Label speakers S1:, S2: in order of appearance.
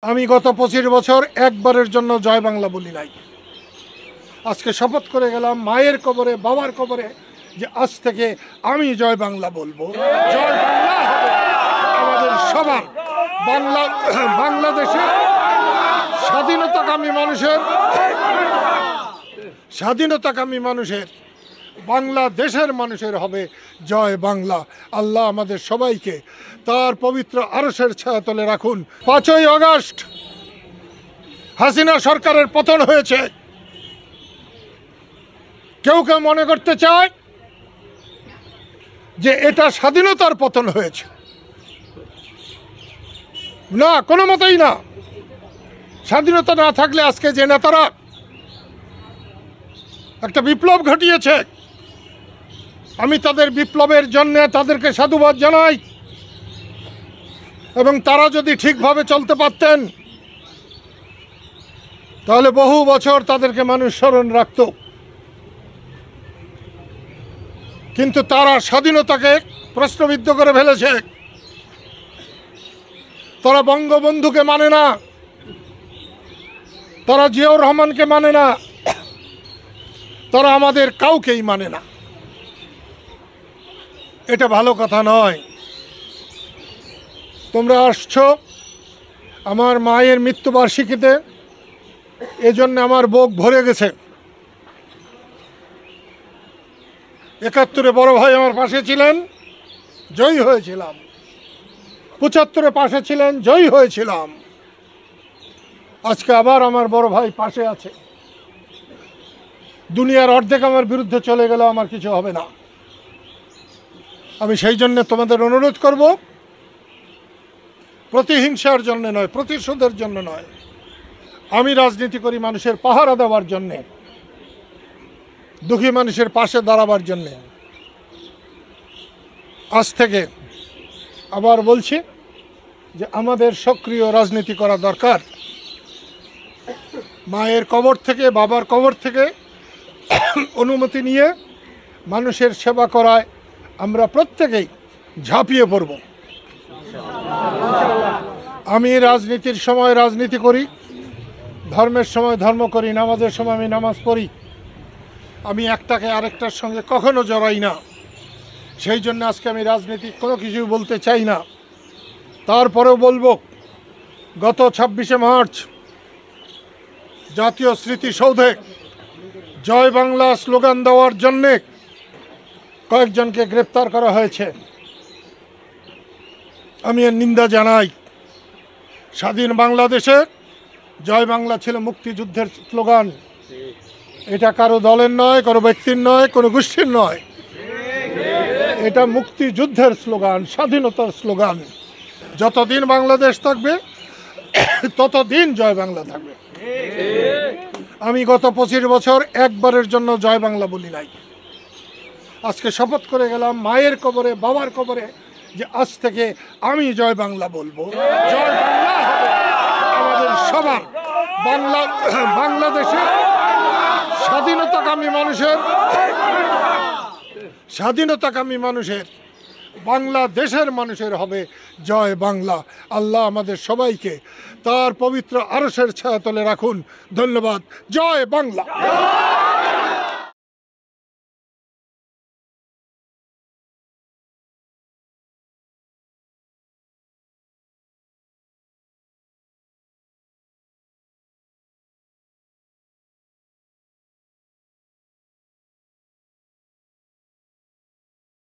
S1: আমি গত 25 বছর একবারের জন্য জয় বাংলা বলি নাই। আজকে শপথ করে গেলাম মায়ের কবরে বাবার কবরে যে আজ থেকে আমি জয় বাংলা বলবো। জয় বাংলা হবে আমাদের সবার। বাংলাদেশে স্বাধীনতাকামী মানুষের বাংলাদেশের মানুষের হবে জয় বাংলা। আল্লাহ আমাদের সবাইকে তার পবিত্র আরশের ছায়াতলে রাখুন। 5ই আগস্ট হাসিনা সরকারের পতন হয়েছে। কেউ কেউ মনে করতে চায় যে এটা স্বাধীনতার পতন হয়েছে। না, কোনো মতেই না। স্বাধীনতা না থাকলে আজকে যে নেতারা একটা বিপ্লব ঘটিয়েছে, আমি তাদের বিপ্লবের জন্য তাদেরকে সাধুবাদ জানাই। এবং তারা যদি ঠিকভাবে চলতে পারতেন তাহলে বহু বছর তাদেরকে মানুষ স্মরণ রাখত। কিন্তু তারা স্বাধীনতাকে প্রশ্নবিদ্ধ করে ফেলেছে। তারা বঙ্গবন্ধুকে মানে না, তারা জিয়াউর রহমানকে মানে না, তারা আমাদের কাউকেই মানে না। এটা ভালো কথা নয়। তোমরা আসছো আমার মায়ের মৃত্যুবার্ষিকীতে, এজন্য আমার বুক ভরে গেছে। 71-এ বড় ভাই আমার পাশে ছিলেন, জয়ী হয়েছিলাম। 75-এ পাশে ছিলেন, জয়ী হয়েছিলাম। আজকে আবার আমার বড় ভাই পাশে আছে। দুনিয়ার অর্ধেক আমার বিরুদ্ধে চলে গেল, আমার কিছু হবে না। আমি সেই জন্য তোমাদের অনুরোধ করব, প্রতিহিংসার জন্য নয়, প্রতিশোধের জন্য নয়। আমি রাজনীতি করি মানুষের পাহারা দেওয়ার জন্যে, দুঃখী মানুষের পাশে দাঁড়াবার জন্যে। আজ থেকে আবার বলছি যে আমাদের সক্রিয় রাজনীতি করা দরকার। মায়ের কবর থেকে, বাবার কবর থেকে অনুমতি নিয়ে মানুষের সেবা করায় আমরা প্রত্যেকেই ঝাঁপিয়ে পড়ব। আমি রাজনীতির সময় রাজনীতি করি, ধর্মের সময় ধর্ম করি, নামাজের সময় আমি নামাজ পড়ি। আমি একটাকে আরেকটার সঙ্গে কখনো জড়াই না। সেই জন্য আজকে আমি রাজনীতি কোনো কিছু বলতে চাই না। তারপরেও বলবো, গত 26শে মার্চ জাতীয় স্মৃতিসৌধে জয় বাংলা স্লোগান দেওয়ার জন্যে কয়েকজনকে গ্রেপ্তার করা হয়েছে। আমি এর নিন্দা জানাই। স্বাধীন বাংলাদেশে জয় বাংলা ছিল মুক্তিযুদ্ধের স্লোগান। এটা কারো দলের নয়, কারো ব্যক্তির নয়, কোনো গোষ্ঠীর নয়। এটা মুক্তিযুদ্ধের স্লোগান, স্বাধীনতার স্লোগান। যতদিন বাংলাদেশ থাকবে ততদিন জয় বাংলা থাকবে। আমি গত 25 বছর একবারের জন্য জয় বাংলা বলি নাই। আজকে শপথ করে গেলাম মায়ের কবরে বাবার কবরে যে আজ থেকে আমি জয় বাংলা বলবো। জয় বাংলা হবে আমাদের সবার। বাংলাদেশে স্বাধীনতাকামী মানুষের বাংলাদেশের মানুষের হবে জয় বাংলা। আল্লাহ আমাদের সবাইকে তার পবিত্র আরশের ছায়াতলে রাখুন। ধন্যবাদ। জয় বাংলা।